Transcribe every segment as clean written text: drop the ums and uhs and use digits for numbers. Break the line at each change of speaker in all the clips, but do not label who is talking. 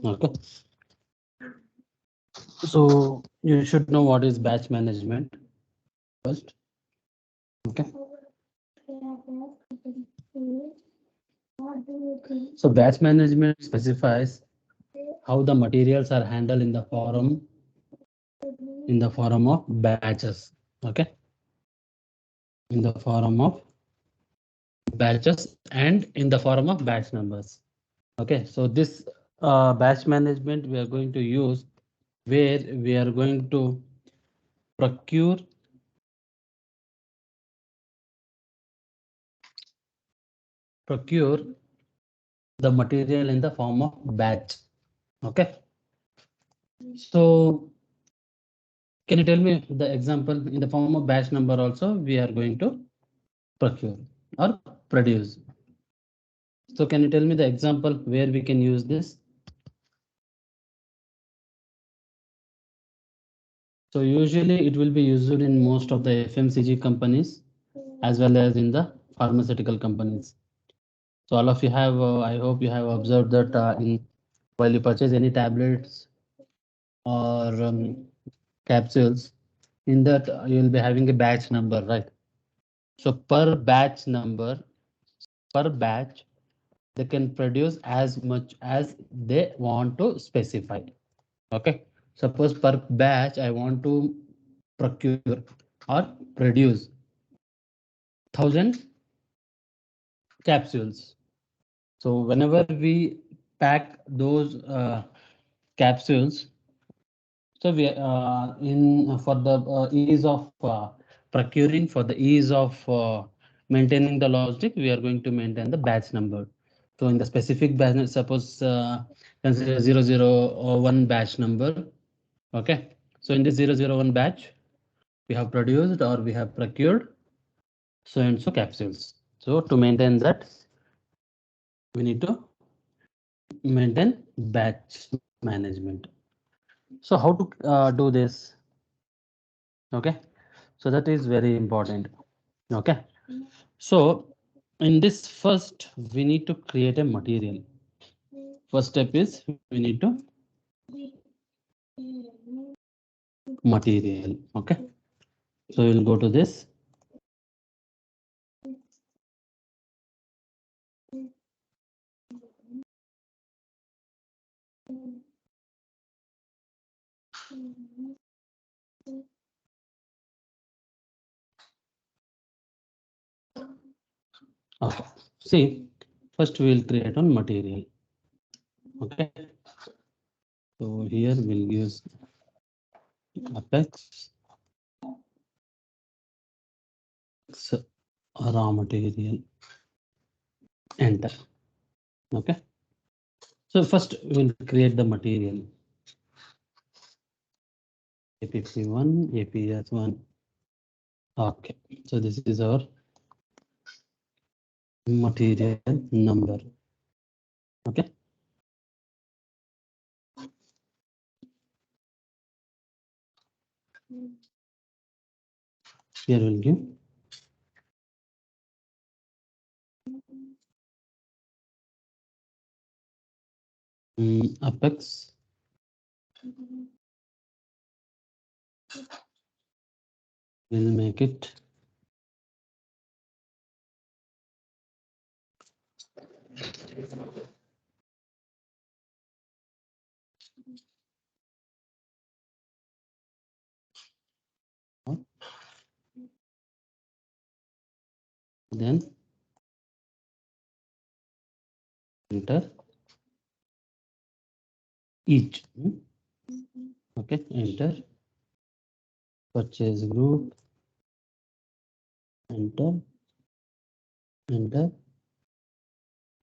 Okay, so you should know what is batch management first. Okay, so batch management specifies how the materials are handled in the form of batches. Okay, in the form of batches and in the form of batch numbers. Okay, so this batch management we are going to use where we are going to procure the material in the form of batch. Okay, so can you tell me the example in the form of batch number also we are going to procure or produce? So can you tell me the example where we can use this? So usually it will be used in most of the FMCG companies as well as in the pharmaceutical companies. So all of you have, I hope you have observed that in while you purchase any tablets or capsules, in that you will be having a batch number, right? So per batch, they can produce as much as they want to specify. Okay. Suppose per batch, I want to procure or produce 1,000 capsules. So whenever we pack those capsules, so we in for the ease of procuring, for the ease of maintaining the logistic, we are going to maintain the batch number. So in the specific batch, suppose consider 001 batch number. Okay. So in this 001 batch, we have produced or we have procured so and so capsules. So to maintain that, we need to maintain batch management. So how to do this? Okay, so that is very important. Okay, so in this first we need to create a material. First step is we need to material. Okay, so we'll go to this. Okay, see, first we will create on material. Okay, so here we'll use apex raw material, enter. Okay, so first we'll create the material. APC1, APS1. Okay, so this is our material number. Okay, here we'll give apex we'll make it then enter each. Okay, enter purchase group, enter, enter.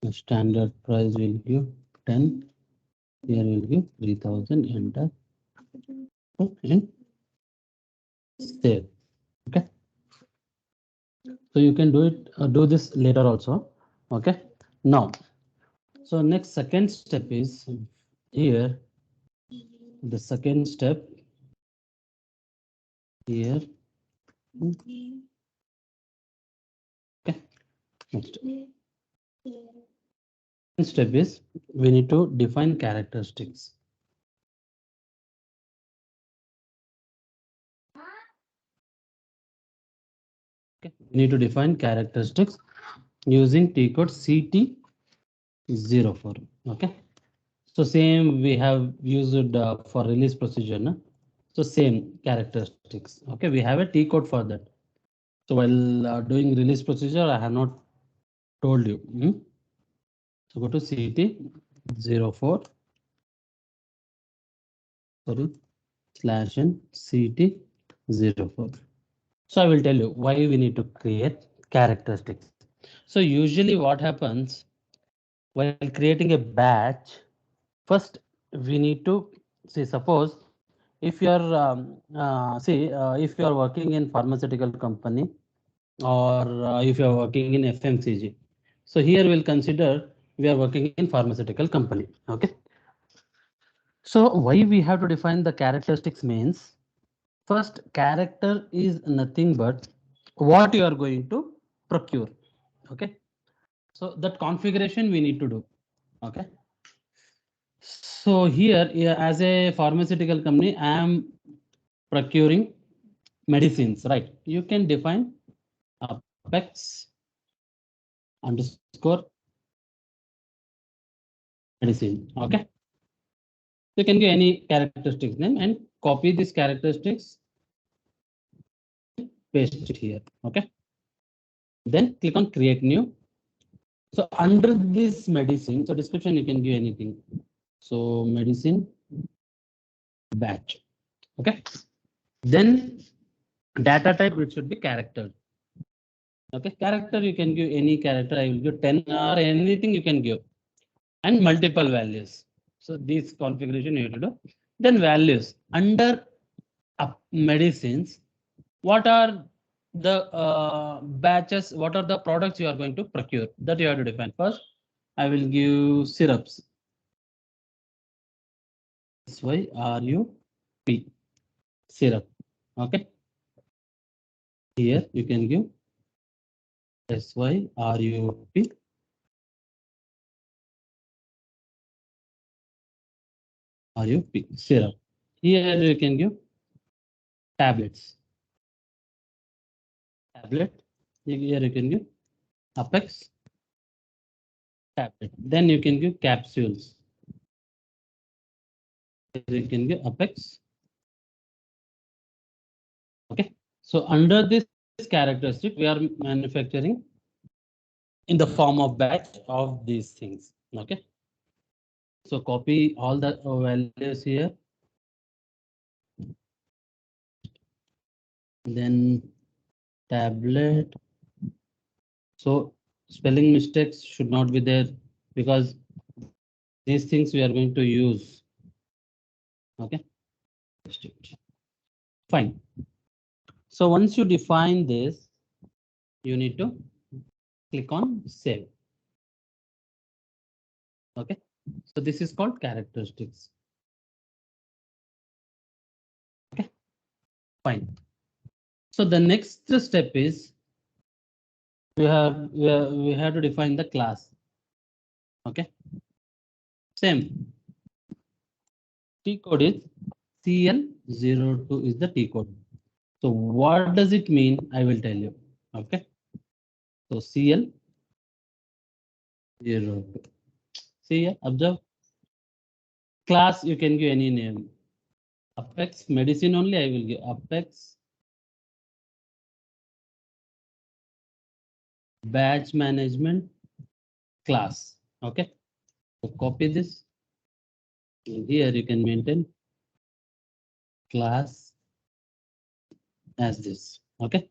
The standard price will give 10. Here will give 3,000. Enter and save. Okay, so you can do it. Do this later also. Okay, now. So next second step is here. The second step here. Okay, next. step is we need to define characteristics. Okay. We need to define characteristics using T code CT04. Okay. So same we have used for release procedure. No? So same characteristics. Okay. We have a T code for that. So while doing release procedure, I have not told you. So go to CT04. Sorry. /n CT04. So I will tell you why we need to create characteristics. So usually what happens while creating a batch, first we need to see, suppose if you are if you are working in pharmaceutical company or if you are working in FMCG. So here we'll consider we are working in pharmaceutical company. Okay. So why we have to define the characteristics means, first, character is nothing but what you are going to procure. Okay. So that configuration we need to do. Okay. So here, yeah, as a pharmaceutical company, I am procuring medicines, right? You can define apex underscore medicine. Okay. You can give any characteristics name and copy these characteristics, paste it here. Okay. Then click on create new. So under this medicine, so description you can give anything. So medicine batch. Okay. Then data type, it should be character. Okay. Character, you can give any character. I will give 10 or anything you can give, and multiple values. So this configuration you have to do. Then values under medicines. What are the batches? What are the products you are going to procure? That you have to define first. I will give syrups. SYRUP syrup. Okay. Here you can give SYRUP syrup. Here you can give tablets. Tablet. Here you can give apex tablet. Then you can give capsules. Here you can give apex. Okay. So under this characteristic, we are manufacturing in the form of batch of these things. Okay. So copy all the values here. Then tablet. So spelling mistakes should not be there because these things we are going to use. Okay. Fine. So once you define this, you need to click on save. Okay. So this is called characteristics. Okay. Fine. So the next step is we have to define the class. Okay. Same. T code is CL02 is the T code. So what does it mean? I will tell you. Okay. So CL02. See here, observe. Class you can give any name. Apex medicine only I will give Apex batch management class. Okay. So copy this. And here you can maintain class as this. Okay.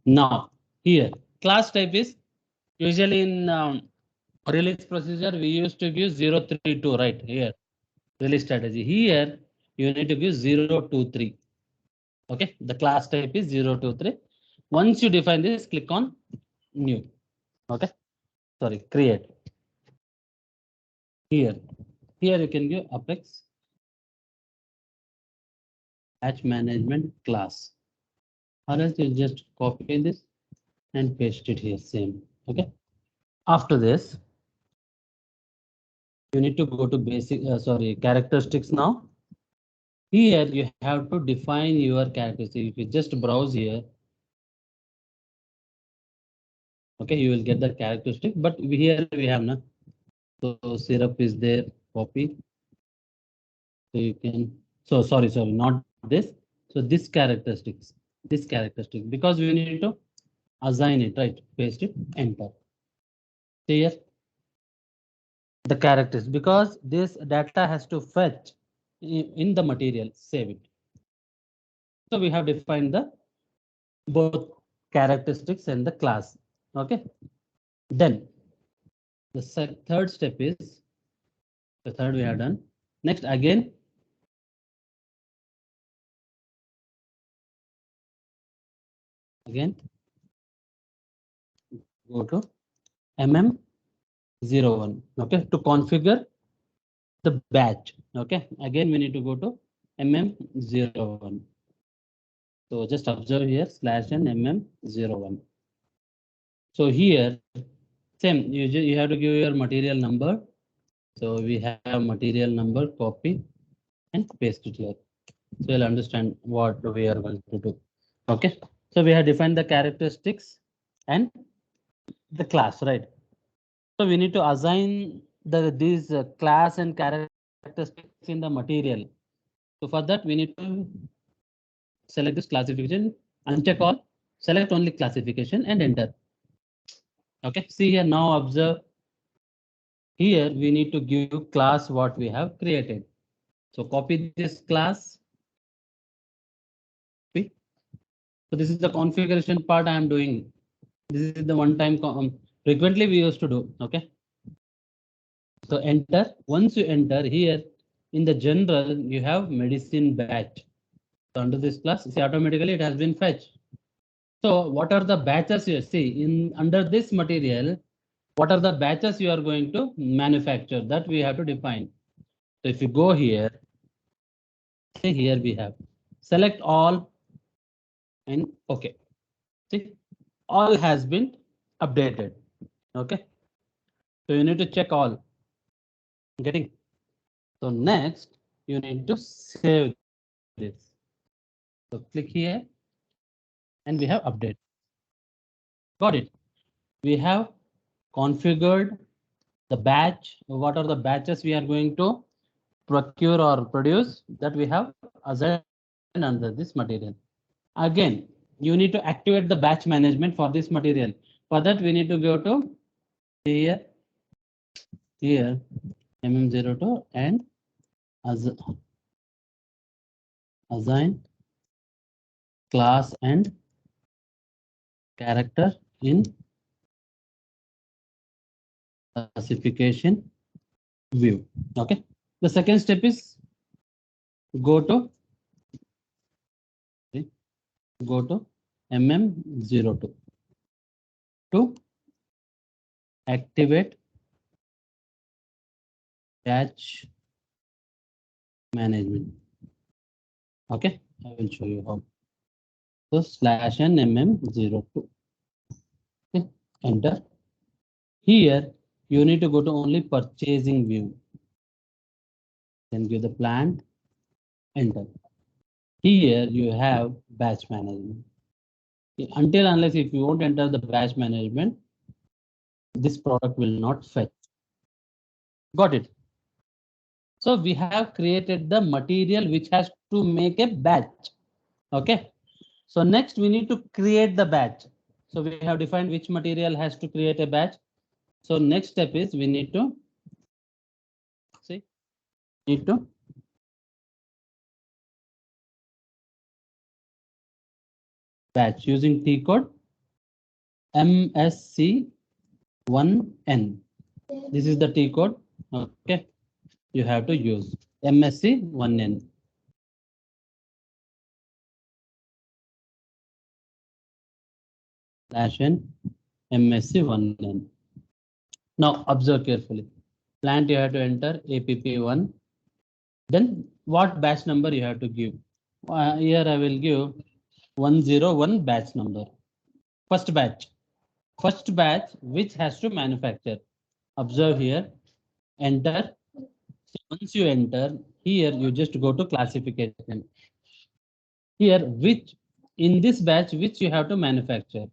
Now here class type is usually in release procedure we used to give 032 right here. Release strategy. Here you need to give 023. Okay. The class type is 023. Once you define this, click on new. Okay. Sorry, create. Here you can give apex batch management class, or else you just copy this and paste it here same. Okay. After this, You need to go to basic, characteristics now. Here you have to define your characteristic. If you just browse here, okay, you will get the characteristic, but here we have na. So syrup is there, copy. So you can, so sorry, not this. So this characteristic, because we need to assign it, right? Paste it, enter. Here the characters, because this data has to fetch in the material, save it. So we have defined the both characteristics and the class. Okay. Then the third step is the third we have done. Next again, go to MM01. Okay, to configure the batch. Okay, again we need to go to MM01. So just observe here /n MM01. So here same, you have to give your material number. So we have material number, copy and paste it here. So you'll understand what we are going to do. Okay, so we have defined the characteristics and the class, right? So we need to assign these class and characteristics in the material. So for that we need to select this classification, uncheck all, select only classification and enter. Okay, see here now observe. Here we need to give class what we have created. So copy this class. So this is the configuration part I am doing. This is the one time frequently we used to do. Okay. So enter. Once you enter here in the general, you have medicine batch. So under this class, see automatically it has been fetched. So what are the batches you see in under this material? What are the batches you are going to manufacture? That we have to define. So if you go here, see here we have select all and okay. See all has been updated. Okay. So you need to check all. Getting. So next you need to save this. So click here and we have update. Got it. We have configured the batch. What are the batches we are going to procure or produce that we have assigned under this material. Again, you need to activate the batch management for this material. For that, we need to go to here, here, MM02 and assign class and character in classification view. Okay. The second step is go to MM02 to activate batch management. Okay, I will show you how. So /n MM02. Okay, enter. Here you need to go to only purchasing view. Then give the plant, enter. Here you have batch management. Until unless if you won't enter the batch management, this product will not fetch. Got it? So we have created the material which has to make a batch. Okay. So next we need to create the batch. So we have defined which material has to create a batch. So next step is we need to batch using T code MSC1N. This is the T code. Okay, you have to use MSC1N. /n MSC1N. Now observe carefully. Plant you have to enter APP1. Then what batch number you have to give? Here I will give 101 batch number. First batch which has to manufacture. Observe here, enter Once you enter here, you just go to classification. Here, which in this batch, which you have to manufacture.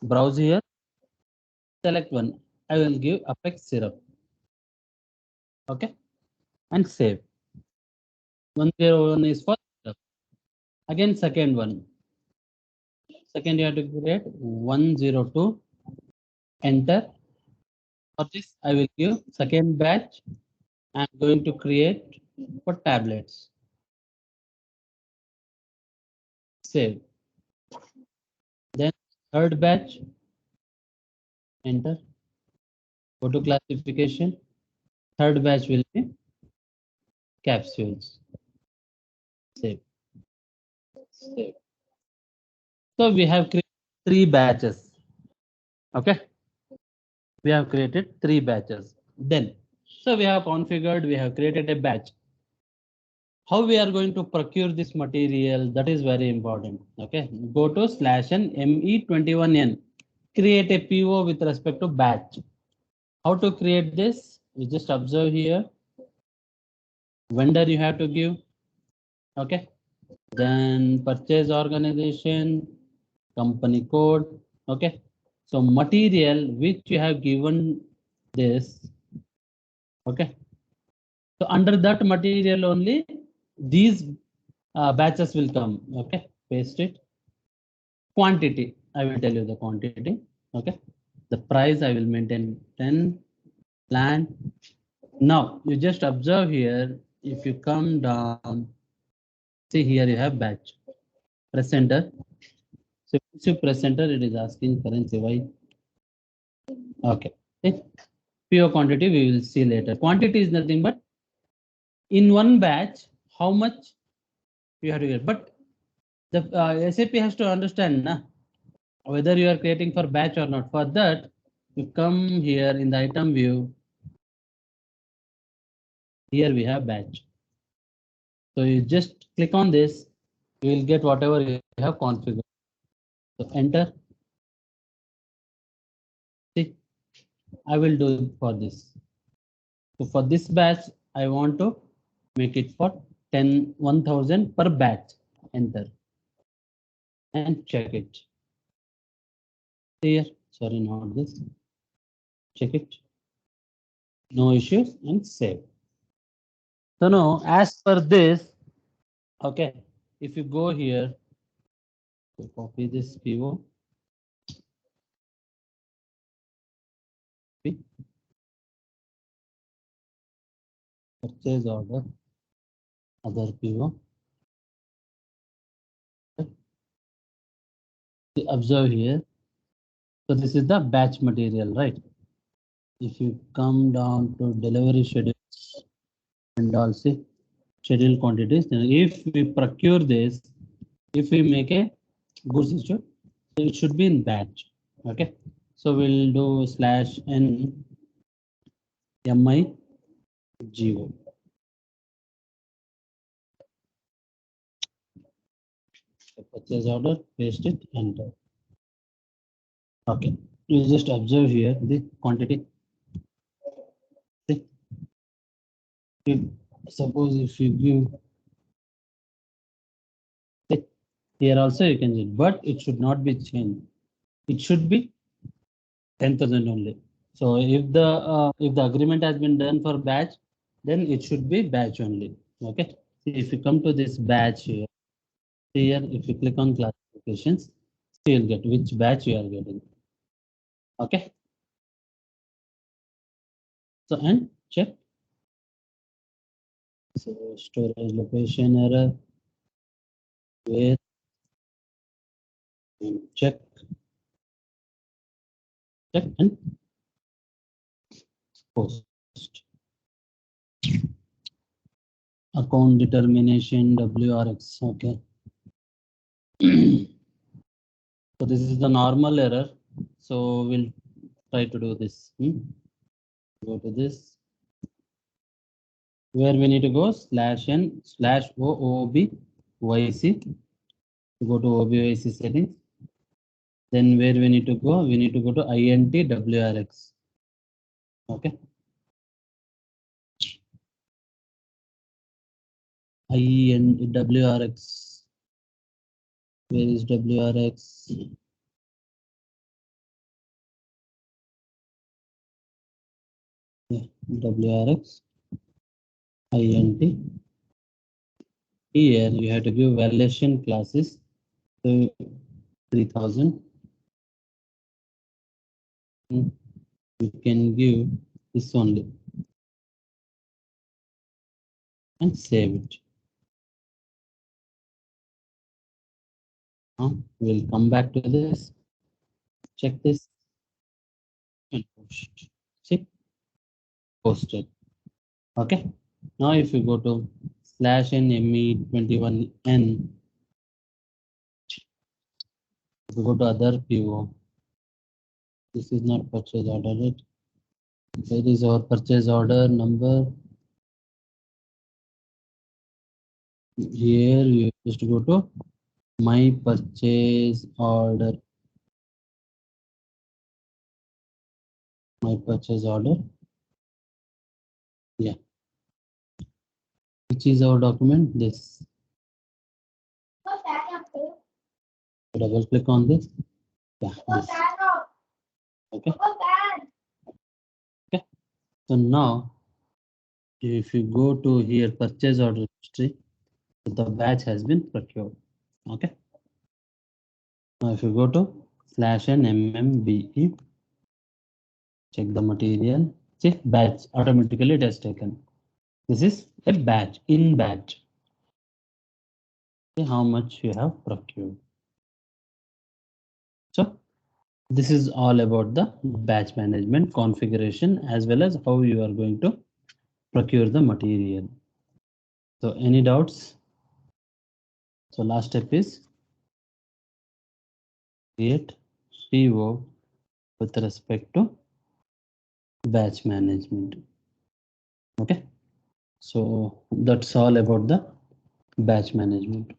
Browse here, select one. I will give Apex syrup. Okay, and save. 101 is for syrup. Again, second one. Second, you have to create 102. Enter. For this, I will give second batch. I'm going to create for tablets. Save. Then third batch. Enter. Go to classification. Third batch will be capsules. Save. Save. So we have created three batches. Okay. We have created three batches. Then, so we have configured, we have created a batch. How we are going to procure this material, that is very important. Okay. Go to /n ME21N. Create a PO with respect to batch. How to create this? You just observe here. Vendor you have to give. Okay. Then purchase organization, company code. Okay. So material which you have given this. Okay. So under that material only these batches will come. Okay. Paste it. Quantity. I will tell you the quantity. Okay. The price I will maintain 10. Plan. Now you just observe here. If you come down, see here you have batch. Press enter. So once you press enter, it is asking currency. Why? Okay. Okay. PO quantity we will see later. Quantity is nothing but in one batch how much you have to get. But the SAP has to understand na, whether you are creating for batch or not. For that, you come here in the item view. Here we have batch. So you just click on this, you will get whatever you have configured. So enter. See, I will do for this. So for this batch, I want to make it for 10,000 per batch. Enter and check it. Here, sorry, not this. Check it. No issues and save. So now, as per this, okay, if you go here, copy this PO. Purchase order, other PO. Observe here. So this is the batch material, right? If you come down to delivery schedules and also schedule quantities, then if we procure this, if we make a goods issue, so it should be in batch. Okay. So we'll do /n MIGO. Purchase order, paste it, enter. Okay. You just observe here the quantity. See, suppose if you give here also you can change, but it should not be changed. It should be 10,000 only. So if the agreement has been done for batch, then it should be batch only. Okay. If you come to this batch here, if you click on classifications, you'll get which batch you are getting. Okay. So and check. So storage location error. Where and check and post. Account determination WRX. Okay. So this is the normal error. So we'll try to do this. Go to this. Where we need to go /n/OOBYC. Go to OBYC settings. Then where we need to go? We need to go to INT WRX. Okay. I and WRX. Where is WRX? Yeah, WRX INT. Here you have to give validation classes. So 3000. You can give this only and save it. We'll come back to this. Check this and post. See, posted. Okay. Now if you go to slash NME21N, if you go to other PO, this is not purchase order, right? There is our purchase order number. Here you just go to my purchase order. My purchase order. Yeah. Which is our document? This. Double click on this. Yeah. This. Okay. Okay. So now if you go to here purchase order history, the batch has been procured. Okay. Now if you go to slash n MMBE, check the material. See, batch automatically it has taken. This is a batch in batch. See how much you have procured. So this is all about the batch management configuration as well as how you are going to procure the material. So any doubts? So last step is create PO with respect to batch management. Okay. So that's all about the batch management.